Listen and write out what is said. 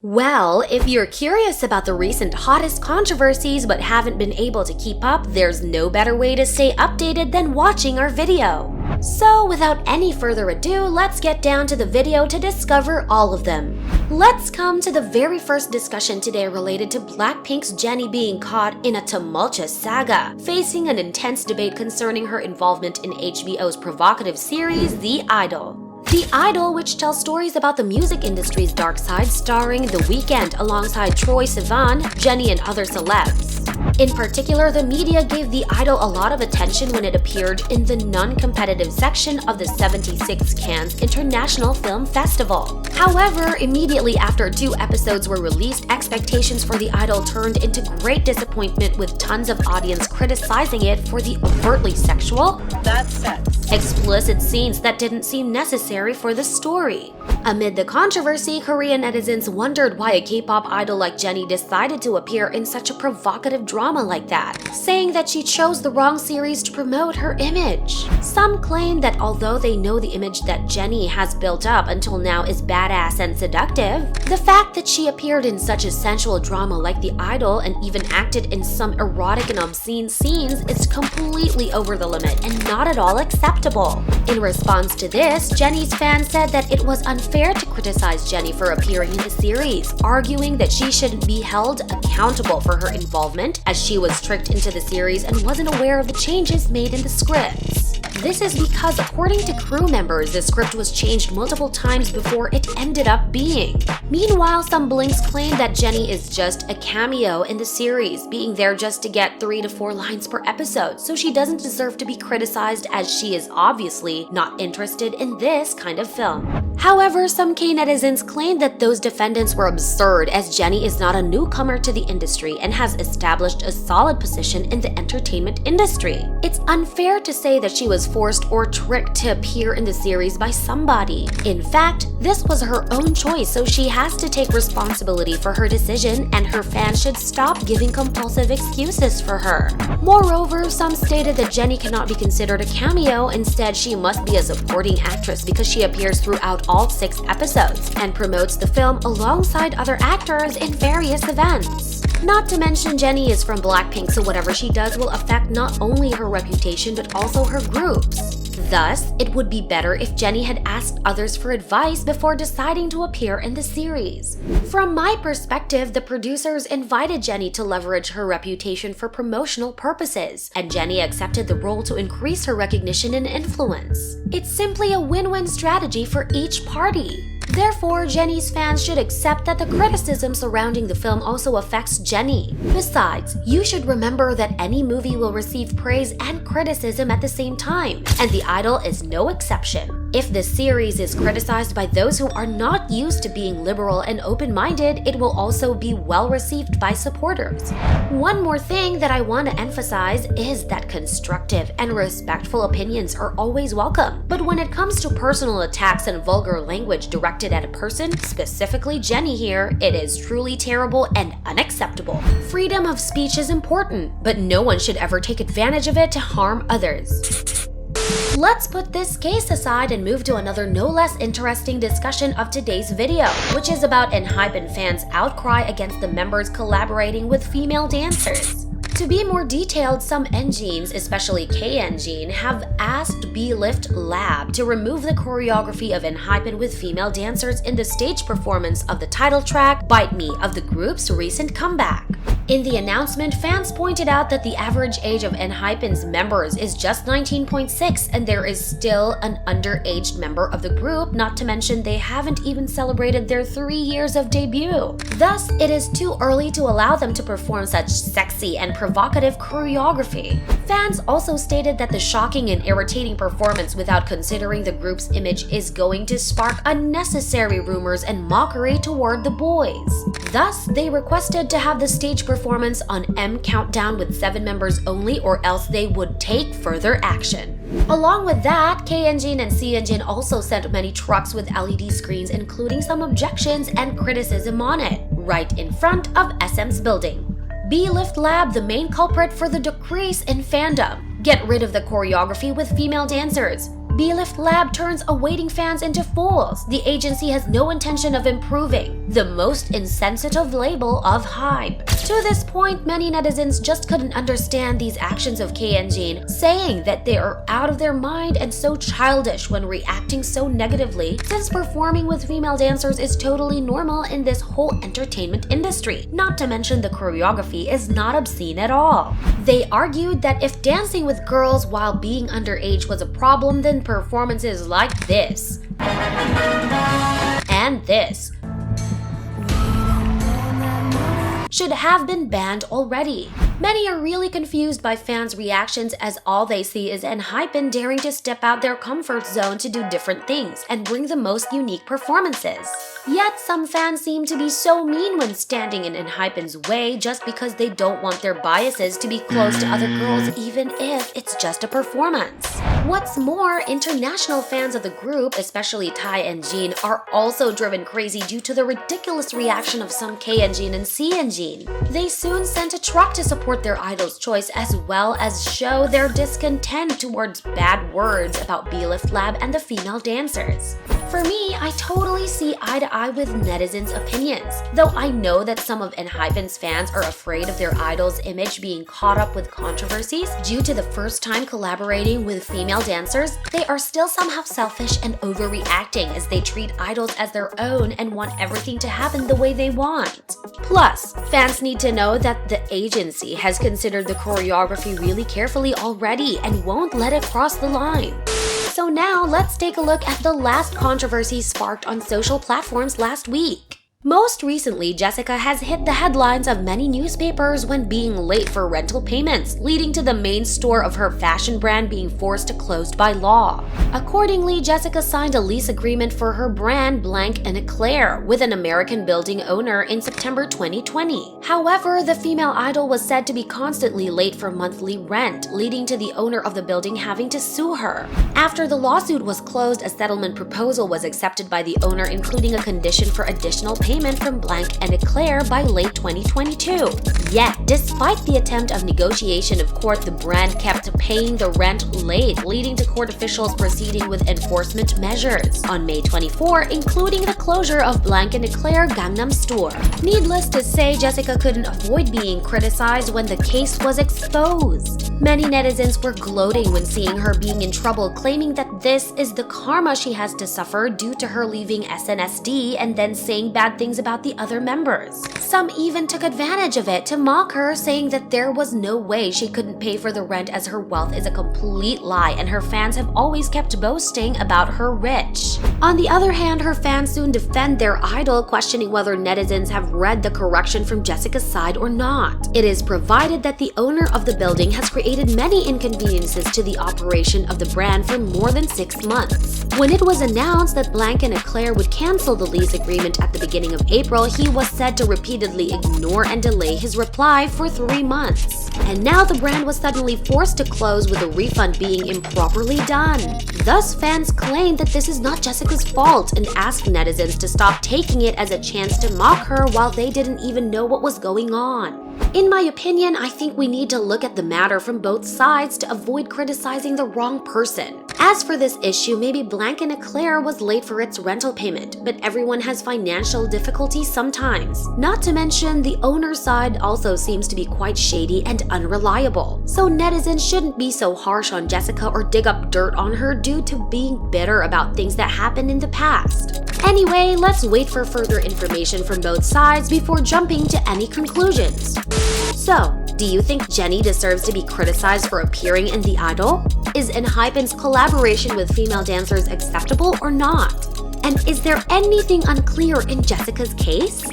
Well, if you're curious about the recent hottest controversies but haven't been able to keep up, there's no better way to stay updated than watching our video. So without any further ado, let's get down to the video to discover all of them. Let's come to the very first discussion today related to Blackpink's Jennie being caught in a tumultuous saga, facing an intense debate concerning her involvement in HBO's provocative series, The Idol. The Idol, which tells stories about the music industry's dark side, starring The Weeknd alongside Troye Sivan, Jennie, and other celebs. In particular, the media gave The Idol a lot of attention when it appeared in the non-competitive section of the 76 Cannes International Film Festival. However, immediately after 2 episodes were released, expectations for The Idol turned into great disappointment, with tons of audience criticizing it for the overtly sexual, explicit scenes that didn't seem necessary for the story. Amid the controversy, Korean netizens wondered why a K-pop idol like Jennie decided to appear in such a provocative drama like that, saying that she chose the wrong series to promote her image. Some claim that although they know the image that Jennie has built up until now is badass and seductive, the fact that she appeared in such a sensual drama like The Idol and even acted in some erotic and obscene scenes is completely over the limit and not at all acceptable. In response to this, Jennie's fans said that it was unfair to criticize Jennie for appearing in the series, arguing that she shouldn't be held accountable for her involvement, as she was tricked into the series and wasn't aware of the changes made in the scripts. This is because, according to crew members, the script was changed multiple times before it ended up being. Meanwhile, some blinks claim that Jennie is just a cameo in the series, being there just to get 3 to 4 lines per episode, so she doesn't deserve to be criticized, as she is obviously not interested in this kind of film. However, some K-netizens claim that those defendants were absurd, as Jennie is not a newcomer to the industry and has established a solid position in the entertainment industry. It's unfair to say that she was forced or tricked to appear in the series by somebody. In fact, this was her own choice, so she has to take responsibility for her decision, and her fans should stop giving compulsive excuses for her. Moreover, some stated that Jennie cannot be considered a cameo. Instead, she must be a supporting actress because she appears throughout all 6 episodes and promotes the film alongside other actors in various events. Not to mention, Jennie is from Blackpink, so whatever she does will affect not only her reputation but also her groups. Thus, it would be better if Jennie had asked others for advice before deciding to appear in the series. From my perspective, the producers invited Jennie to leverage her reputation for promotional purposes, and Jennie accepted the role to increase her recognition and influence. It's simply a win-win strategy for each party. Therefore, Jennie's fans should accept that the criticism surrounding the film also affects Jennie. Besides, you should remember that any movie will receive praise and criticism at the same time, and The Idol is no exception. If the series is criticized by those who are not used to being liberal and open-minded, it will also be well received by supporters. One more thing that I want to emphasize is that constructive and respectful opinions are always welcome. But when it comes to personal attacks and vulgar language directed at a person, specifically Jennie here, it is truly terrible and unacceptable. Freedom of speech is important, but no one should ever take advantage of it to harm others. Let's put this case aside and move to another no less interesting discussion of today's video, which is about ENHYPEN fans' outcry against the members collaborating with female dancers. To be more detailed, some engines, especially K-engine, have asked BeBoss Lab to remove the choreography of ENHYPEN with female dancers in the stage performance of the title track, Bite Me, of the group's recent comeback. In the announcement, fans pointed out that the average age of ENHYPEN's members is just 19.6, and there is still an underaged member of the group, not to mention they haven't even celebrated their 3 years of debut. Thus, it is too early to allow them to perform such sexy and provocative choreography. Fans also stated that the shocking and irritating performance without considering the group's image is going to spark unnecessary rumors and mockery toward the boys. Thus, they requested to have the stage performance on M Countdown with 7 members only, or else they would take further action. Along with that, K-engine and C-engine also sent many trucks with LED screens, including some objections and criticism on it, right in front of SM's building. BeBoss Lab, the main culprit for the decrease in fandom. Get rid of the choreography with female dancers. BeBoss Lab turns awaiting fans into fools. The agency has no intention of improving. the most insensitive label of hype. To this point, many netizens just couldn't understand these actions of K and Jin, saying that they are out of their mind and so childish when reacting so negatively, since performing with female dancers is totally normal in this whole entertainment industry. Not to mention the choreography is not obscene at all. They argued that if dancing with girls while being underage was a problem, then performances like this and this should have been banned already. Many are really confused by fans' reactions, as all they see is ENHYPEN daring to step out their comfort zone to do different things and bring the most unique performances. Yet some fans seem to be so mean when standing in ENHYPEN's way just because they don't want their biases to be close to other girls, even if it's just a performance. What's more, international fans of the group, especially Tae and Jin, are also driven crazy due to the ridiculous reaction of some K and Jin and C and Jin. They soon sent a truck to support their idol's choice, as well as show their discontent towards bad words about B-Lift Lab and the female dancers. For me, I totally see eye to eye with netizens' opinions. Though I know that some of ENHYPEN's fans are afraid of their idol's image being caught up with controversies due to the first time collaborating with female dancers, they are still somehow selfish and overreacting as they treat idols as their own and want everything to happen the way they want. Plus, fans need to know that the agency has considered the choreography really carefully already and won't let it cross the line. So now let's take a look at the last controversy sparked on social platforms last week. Most recently, Jessica has hit the headlines of many newspapers when being late for rental payments, leading to the main store of her fashion brand being forced to close by law. Accordingly, Jessica signed a lease agreement for her brand Blank and Eclair with an American building owner in September 2020. However, the female idol was said to be constantly late for monthly rent, leading to the owner of the building having to sue her. After the lawsuit was closed, a settlement proposal was accepted by the owner, including a condition for additional payment from Blank and Eclair by late 2022. Yet, despite the attempt of negotiation of court, the brand kept paying the rent late, leading to court officials proceeding with enforcement measures on May 24, including the closure of Blank and Eclair Gangnam store. Needless to say, Jessica couldn't avoid being criticized when the case was exposed. Many netizens were gloating when seeing her being in trouble, claiming that this is the karma she has to suffer due to her leaving SNSD and then saying bad things about the other members. Some even took advantage of it to mock her, saying that there was no way she couldn't pay for the rent as her wealth is a complete lie and her fans have always kept boasting about her rich. On the other hand, her fans soon defend their idol, questioning whether netizens have read the correction from Jessica's side or not. It is provided that the owner of the building has created many inconveniences to the operation of the brand for more than 6 months. When it was announced that Blank and Eclair would cancel the lease agreement at the beginning of April, he was said to repeatedly ignore and delay his reply for 3 months. And now the brand was suddenly forced to close with a refund being improperly done. Thus, fans claim that this is not Jessica's fault and ask netizens to stop taking it as a chance to mock her while they didn't even know what was going on. In my opinion, I think we need to look at the matter from both sides to avoid criticizing the wrong person. As for this issue, maybe Blank and Eclair was late for its rental payment, but everyone has financial difficulties sometimes. Not to mention, the owner's side also seems to be quite shady and unreliable. So netizens shouldn't be so harsh on Jessica or dig up dirt on her due to being bitter about things that happened in the past. Anyway, let's wait for further information from both sides before jumping to any conclusions. So, do you think Jennie deserves to be criticized for appearing in The Idol? Is ENHYPEN's collaboration with female dancers acceptable or not? And is there anything unclear in Jessica's case?